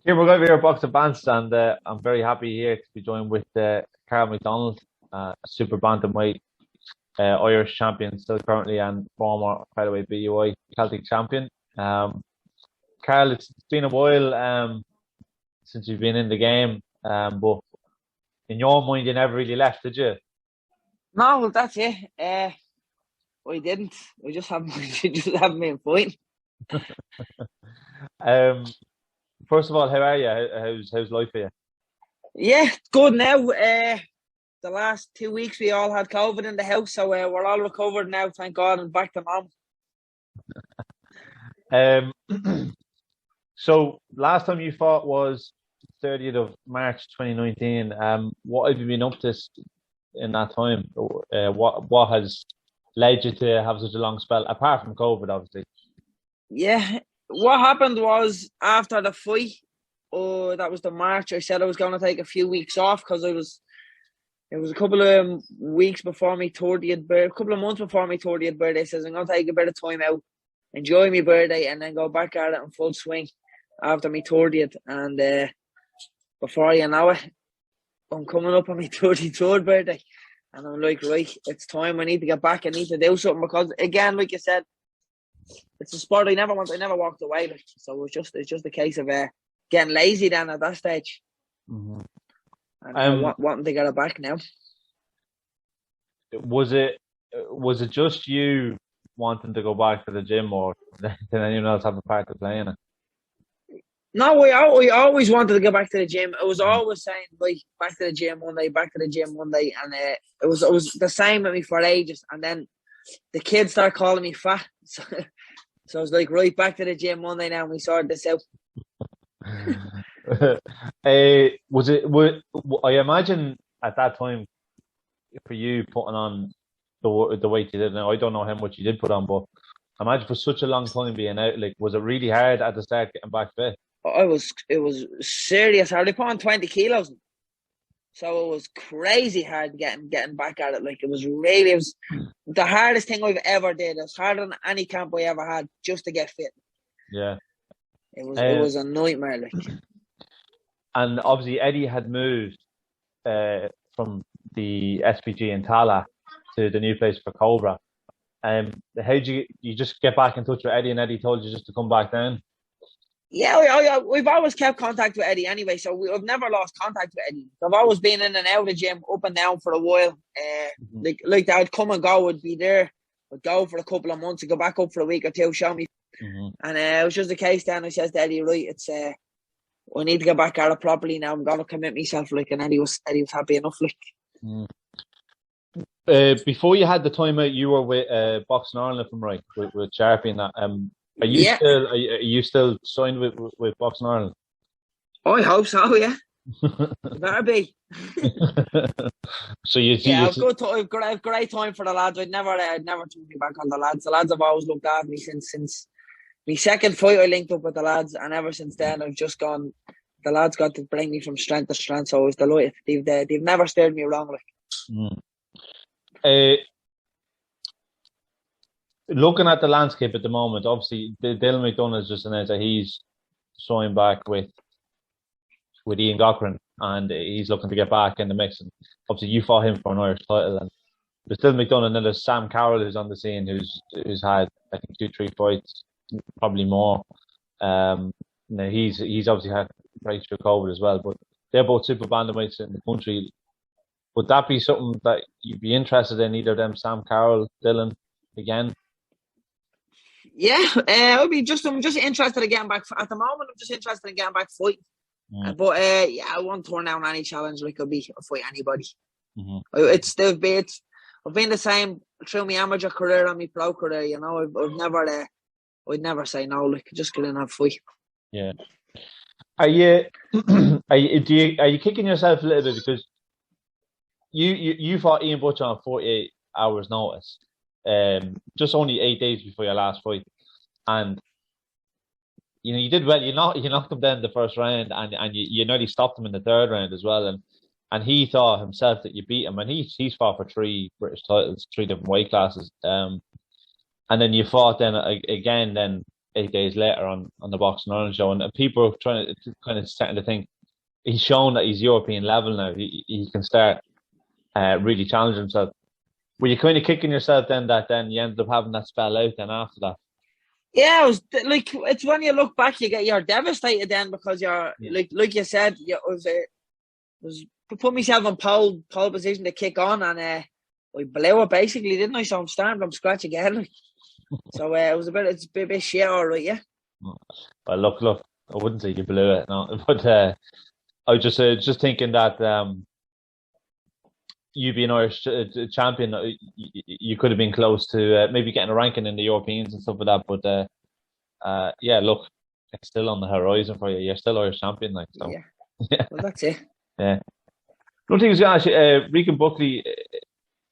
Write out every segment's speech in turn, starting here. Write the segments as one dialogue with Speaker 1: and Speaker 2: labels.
Speaker 1: Here we're going to be our box of Bants, and I'm very happy here to be joined with Carl McDonald, Super Bantamweight Irish champion, still currently, and former featherweight BUI Celtic champion. Um, Carl, it's been a while since you've been in the game, but in your mind, you never really left, did you?
Speaker 2: No, well, that's it. We didn't. We just haven't. We just haven't been fighting.
Speaker 1: Um, First of all, how are you? How's life for you?
Speaker 2: Yeah, good now. The last 2 weeks we all had COVID in the house, so we're all recovered now, thank God, and back to normal.
Speaker 1: Um, so last time you fought was 30th of March 2019. What have you been up to in that time? What has led you to have such a long spell, apart from COVID, obviously?
Speaker 2: Yeah, what happened was after the fight, that was the March. I said I was going to take a few weeks off because it was a couple of weeks before my 30th birthday, a couple of months before my 30th birthday. I says I'm going to take a bit of time out, enjoy my birthday, and then go back at it in full swing after my 30th. And before you know it, I'm coming up on my 33rd birthday. And I'm like, right, it's time. I need to get back. I need to do something because, again, like you said, it's a sport I never walked away. Like, so it's just a case of getting lazy then at that stage.
Speaker 1: Mm-hmm.
Speaker 2: And wanting to get it back now.
Speaker 1: Was it just you wanting to go back to the gym, or did anyone else have a part to play in it?
Speaker 2: No, we always wanted to go back to the gym. It was always saying, like, back to the gym one day, back to the gym one day. And it was the same with me for ages. And then the kids started calling me fat. So I was like, right, back to the gym one day now, and we sorted this out.
Speaker 1: I imagine at that time for you putting on the weight you did. Now I don't know how much you did put on, but I imagine for such a long time being out, like, was it really hard at the start getting back fit?
Speaker 2: It was serious hard. I put on 20 kilos. So it was crazy hard getting back at it. Like, it was the hardest thing I've ever did. It was harder than any camp I ever had just to get fit.
Speaker 1: Yeah.
Speaker 2: It was a nightmare. Like.
Speaker 1: And obviously Eddie had moved from the SPG in Tala to the new place for Cobra. How did you just get back in touch with Eddie, and Eddie told you just to come back down?
Speaker 2: Yeah, we've always kept contact with Eddie anyway, so we've never lost contact with Eddie. I've always been in and out of the gym, up and down for a while. Like that, I'd come and go, would be there, would go for a couple of months, and go back up for a week or two, show me. Mm-hmm. And it was just the case then. I says to Eddie, right, it's we need to get back at it properly now. I'm gonna commit myself, like, and Eddie was happy enough, like.
Speaker 1: Mm. Before you had the time out, you were with Boxing Ireland, if I'm right, with Sharpie and that. Are you still signed with Boxing Ireland?
Speaker 2: I hope so. Yeah, better be.
Speaker 1: So you
Speaker 2: I've great time for the lads. I'd never turn me back on the lads. The lads have always looked after me since my second fight. I linked up with the lads, and ever since then, I've just gone. The lads got to bring me from strength to strength, so I was delighted. They've never steered me wrong. Like.
Speaker 1: Looking at the landscape at the moment, obviously Dylan McDonough has just announced that he's signed back with Ian Cochran, and he's looking to get back in the mix. And obviously, you fought him for an Irish title, and there's Dylan McDonough, and then there's Sam Carroll, who's on the scene, who's had, I think, 2-3 fights, probably more. Now he's obviously had breakthrough COVID as well, but they're both super bantamweights in the country. Would that be something that you'd be interested in, either of them, Sam Carroll, Dylan, again?
Speaker 2: Yeah, I'm just interested in getting back. At the moment, I'm just interested in getting back fighting. But I won't turn down any challenge. Like, I'll fight anybody. Mm-hmm. I've been the same through my amateur career and my pro career. You know, I'd never say no. Like, just get in and fight.
Speaker 1: Yeah. Are you kicking yourself a little bit because you fought Ian Butcher on 48 hours notice, just only 8 days before your last fight, and you did well. You knocked him down the first round, and you nearly stopped him in the third round as well, and he thought himself that you beat him, and he's fought for 3 British titles, 3 different weight classes, and then you fought then again then 8 days later on the Boxing Ireland show, and people are trying to kind of starting to think he's shown that he's European level now. He can start really challenging himself. Were you kind of kicking yourself then that then you ended up having that spell out then after that?
Speaker 2: Yeah, it was like, it's when you look back, you're devastated then, because you're like you said, it was put myself in pole position to kick on, and I blew it basically, didn't I? So I'm starting from scratch again. So it was it's a bit shit, all right, yeah.
Speaker 1: Well, look, I wouldn't say you blew it, no, but I was just thinking that you being Irish champion, you could have been close to maybe getting a ranking in the Europeans and stuff like that. But yeah, look, it's still on the horizon for you. You're still Irish champion, like so.
Speaker 2: Yeah, well, that's it.
Speaker 1: Yeah. One thing I was going to ask you, Regan Buckley,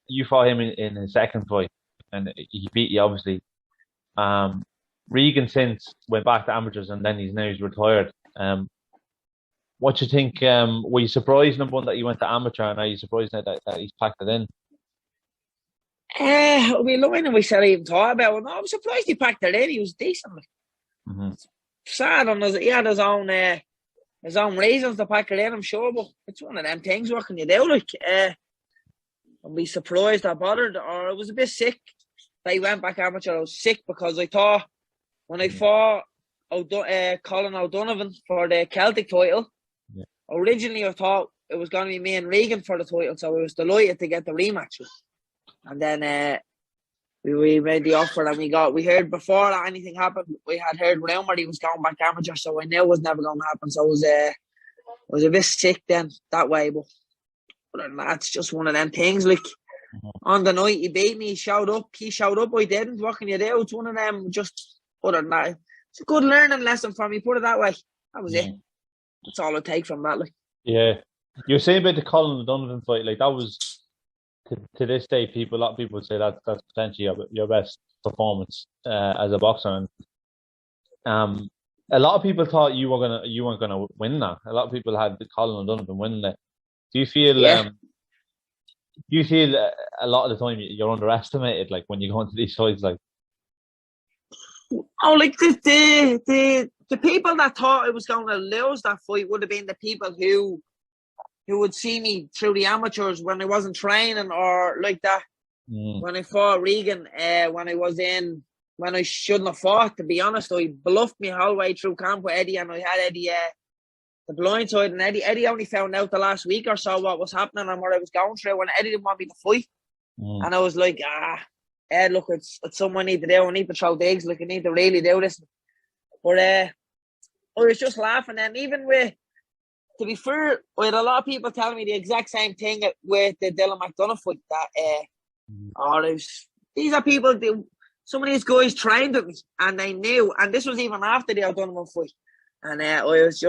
Speaker 1: you fought him in his second fight, and he beat you obviously. Regan since went back to amateurs, and then he's retired. What do you think? Were you surprised, number one, that you went to amateur, and are you surprised now that he's packed it in?
Speaker 2: I'll be lying if we said I even thought about it. No, I'm surprised he packed it in. He was decent. Sad on he had his own reasons to pack it in, I'm sure, but it's one of them things. What can you do? Like, I'll be surprised or bothered, or I was a bit sick that he went back amateur. I was sick because I thought when I fought Colin O'Donovan for the Celtic title, originally I thought it was going to be me and Regan for the title, so I was delighted to get the rematch. And then we made the offer, and we heard before that anything happened, we had heard rumour he was going back amateur, so I knew it was never going to happen. So I was a bit sick then that way, but other than that, it's just one of them things. Like, on the night he beat me, he showed up, I didn't. What can you do? It's one of them. Just other than that, it's a good learning lesson for me, put it that way. That was it. That's all I take from that. Like,
Speaker 1: yeah, you were saying about the Colin O'Donovan fight, like that was to this day, a lot of people would say that's potentially your best performance as a boxer, and a lot of people thought you weren't gonna win that. A lot of people had Colin O'Donovan winning it. Do you feel? Do you feel a lot of the time you're underestimated, like when you go into these fights, like?
Speaker 2: Oh, like the people that thought I was going to lose that fight would have been the people who would see me through the amateurs when I wasn't training, or like that. When I fought Regan, when I shouldn't have fought, to be honest, I bluffed me whole way through camp with Eddie, and I had Eddie the blind side, and Eddie only found out the last week or so what was happening and what I was going through, and Eddie didn't want me to fight. And I was like, Ed, look, it's something I need to do. I need to throw digs. Like, I need to really do this. But I was just laughing. And even to be fair, I had a lot of people telling me the exact same thing with the Dylan McDonough fight. These are people, some of these guys trained with me, and they knew. And this was even after the O'Donovan fight. And it was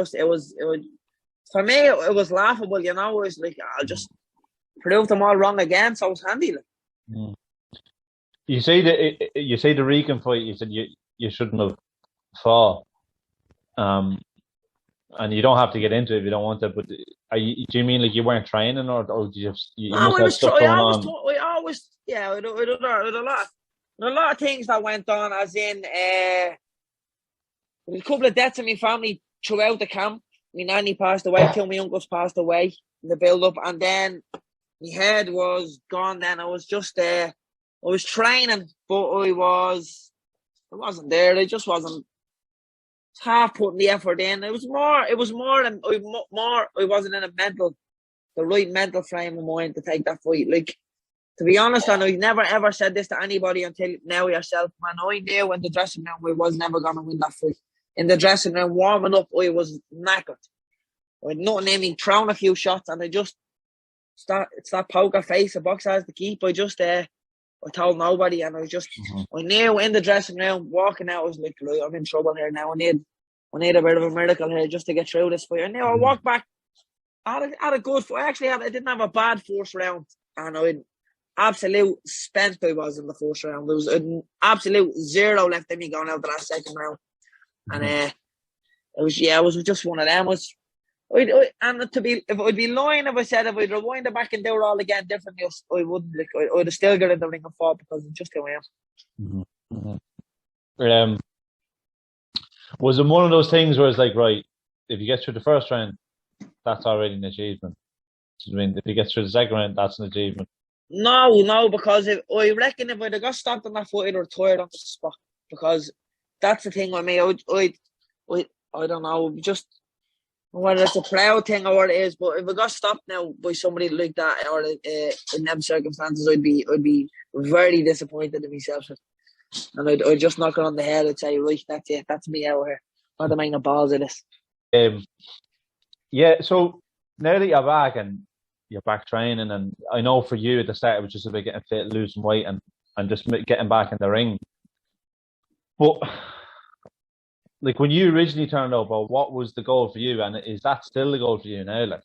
Speaker 2: for me, it was laughable, you know. It was like, I'll just prove them all wrong again. So it was handy. Like.
Speaker 1: You say the Regan fight, you said you shouldn't have fought, and you don't have to get into it if you don't want to. But do you mean like you weren't training, or did you must have stuff going on?
Speaker 2: I had a lot of things that went on, as in there was a couple of deaths in my family throughout the camp. My nanny passed away, two of my uncles passed away in the build up, and then my head was gone. Then I was just I was training, but I wasn't there. I just wasn't half putting the effort in. It was more I wasn't in the right mental frame of mind to take that fight. Like, to be honest, and I never ever said this to anybody until now yourself, man, I knew in the dressing room we was never going to win that fight. In the dressing room, warming up, I was knackered. I had nothing in me, throwing a few shots, and it's that poker face a boxer has to keep. I told nobody, and I knew in the dressing room, walking out, I was like, look, I'm in trouble here now. I need a bit of a miracle here just to get through this fight. I knew I walked back. I had a good fight. Actually, I didn't have a bad first round, and I absolute spent I was in the first round. There was an absolute zero left in me going out to that second round. And it was just one of them. If I'd be lying if I said if I'd rewind it back and do it all again differently, I wouldn't. Like, I'd have still got in the ring and fought because it's just who I am.
Speaker 1: Was it one of those things where it's like, right, if you get through the first round, that's already an achievement? I mean, if you get through the second round, that's an achievement.
Speaker 2: No, because I reckon if I'd have got stopped on that fight, I'd have retired on the spot. Because that's the thing with me. I don't know, just whether it's a proud thing or what it is, but if I got stopped now by somebody like that or in them circumstances, I'd be very disappointed in myself. And I'd just knock it on the head and say, right, that's it, that's me out here. Not to make no balls of this.
Speaker 1: Yeah, so now that you're back and you're back training, and I know for you at the start it was just about getting fit, losing weight, and just getting back in the ring. But like when you originally turned up, what was the goal for you, and is that still the goal for you now? Like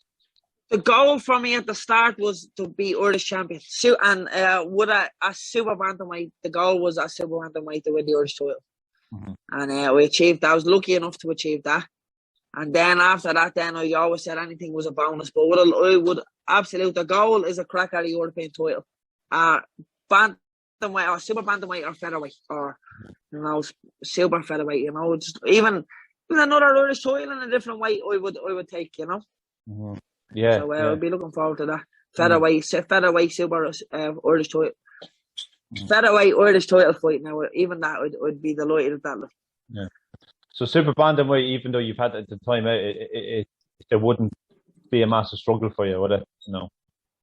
Speaker 2: the goal for me at the start was to be Irish champion, and with a super bantamweight, the goal was a super bantamweight to win the Irish title, and we achieved that. I was lucky enough to achieve that. And then after that, then I always said anything was a bonus. But I would absolute the goal is a crack at a European title, bantamweight or super bantamweight or featherweight or super featherweight. Just even another Irish title in a different weight, I would take.
Speaker 1: Yeah.
Speaker 2: So I'd be looking forward to that featherweight super Irish title, featherweight Irish title fight. Now even that I'd be delighted at that.
Speaker 1: Yeah. So super bantamweight, even though you've had the time out, it wouldn't be a massive struggle for you, would it? No.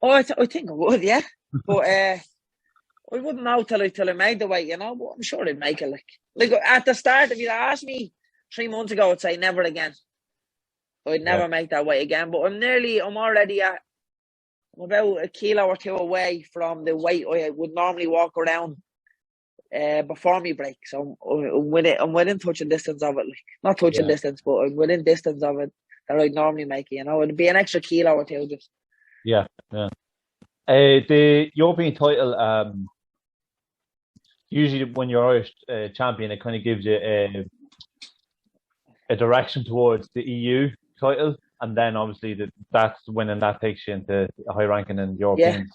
Speaker 2: Oh, I think I would, yeah. But I wouldn't know till I made the weight, But I'm sure I'd make it. Like at the start, if you'd asked me 3 months ago, I'd say never again. I'd never make that weight again. But I'm already at about a kilo or two away from the weight I would normally walk around before me break. So I'm within touching distance of it. Like, not touching distance, but I'm within distance of it that I'd normally make it. It'd be an extra kilo or two just.
Speaker 1: Yeah. The European title, usually when you're Irish champion, it kind of gives you a direction towards the EU title, and then obviously that's winning that takes you into a high ranking in Europeans.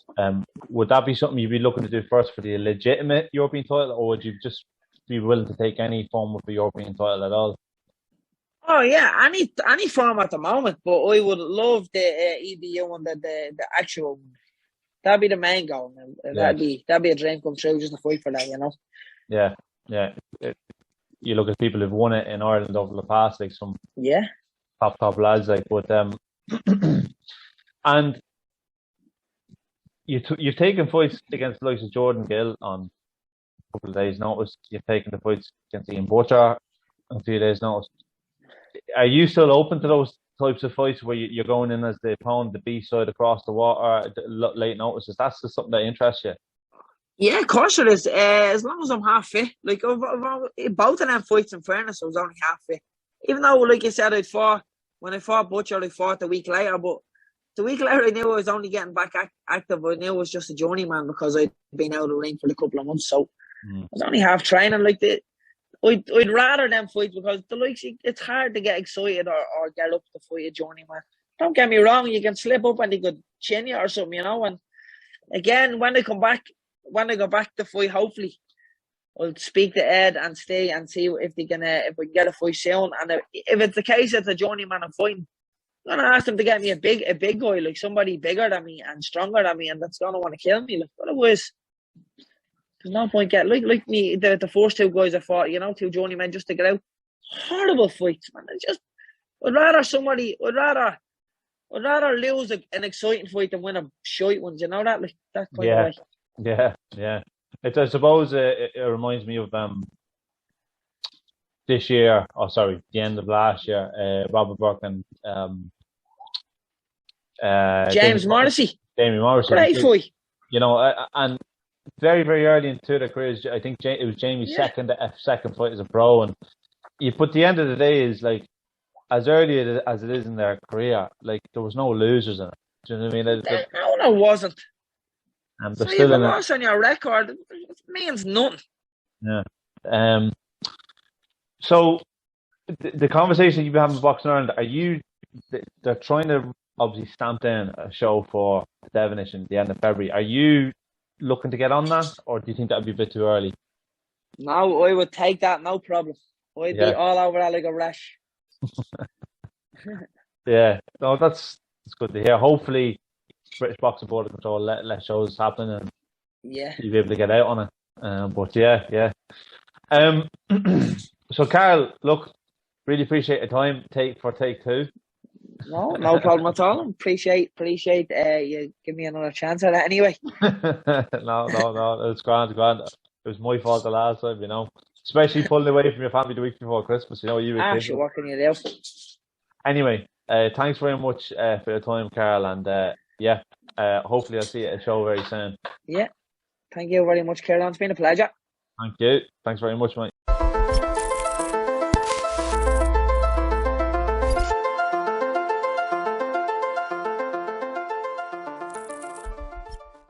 Speaker 1: Would that be something you'd be looking to do first for the legitimate European title, or would you just be willing to take any form of the European title at all?
Speaker 2: Oh yeah, any form at the moment, but I would love the EBU and the actual one. That'd be the main goal. That'd be a dream come true, just to fight for that,
Speaker 1: Yeah. You look at people who've won it in Ireland over the past, like some top lads, like. But and you've taken fights against the likes of Jordan Gill on a couple of days' notice. You've taken the fights against Ian Butcher on a few days' notice. Are you still open to those types of fights where you're going in as the opponent, the B side across the water, late notices? That's just something that interests you.
Speaker 2: Yeah, of course it is. As long as I'm half fit. Like both of them fights, in fairness, I was only half fit. Even though, like you said, when I fought Butcher, I fought the week later. But the week later, I knew I was only getting back active. I knew I was just a journeyman because I'd been out of the ring for a couple of months. So I was only half training. Like I'd rather them fights because it's hard to get excited or get up to fight a journeyman. Don't get me wrong, you can slip up and they could chin you or something, And again, when I go back to fight, hopefully I'll speak to Ed and stay and see if we can get a fight soon. And if it's the case it's a journeyman I'm fighting, I'm gonna ask them to get me a big guy, like somebody bigger than me and stronger than me, and that's gonna want to kill me. Like otherwise, there's no point getting like me. The first two guys I fought, two journeymen just to get out. Horrible fights, man. I'd rather lose an exciting fight than win a shite one. You know that, like that kind of way.
Speaker 1: Yeah. I suppose it reminds me of this year. Oh, sorry, the end of last year. Robert Burke and
Speaker 2: James Morrissey.
Speaker 1: Damien Morrissey.
Speaker 2: Great fight.
Speaker 1: And very, very early into their careers, I think it was Jamie's second fight as a pro, and the end of the day is like as early as it is in their career, like there was no losers in it. Do you know what I mean?
Speaker 2: No, it wasn't.
Speaker 1: And
Speaker 2: so you have a loss on your record, it means nothing.
Speaker 1: Yeah. So the conversation you've been having with Boxing Ireland, they're trying to obviously stamp down a show for Devonish in the end of February. Are you looking to get on that, or do you think that would be a bit too early?
Speaker 2: No, I would take that, no problem. I'd be all over that like a rash.
Speaker 1: Yeah, no, that's good to hear. Hopefully, British Boxing Board of Control let shows happen and you'll be able to get out on it. But yeah. So Carl, look, really appreciate the time for take two.
Speaker 2: No problem at all. Appreciate you give me another chance at it anyway.
Speaker 1: No, it's grand. It was my fault the last time, especially pulling away from your family the week before Christmas. You were kids.
Speaker 2: Sure, what can you do?
Speaker 1: Anyway, thanks very much for your time, Carl, and hopefully I'll see you at a show very soon.
Speaker 2: Yeah, thank you very much, Kieran. It's been a pleasure.
Speaker 1: Thank you. Thanks very much, mate.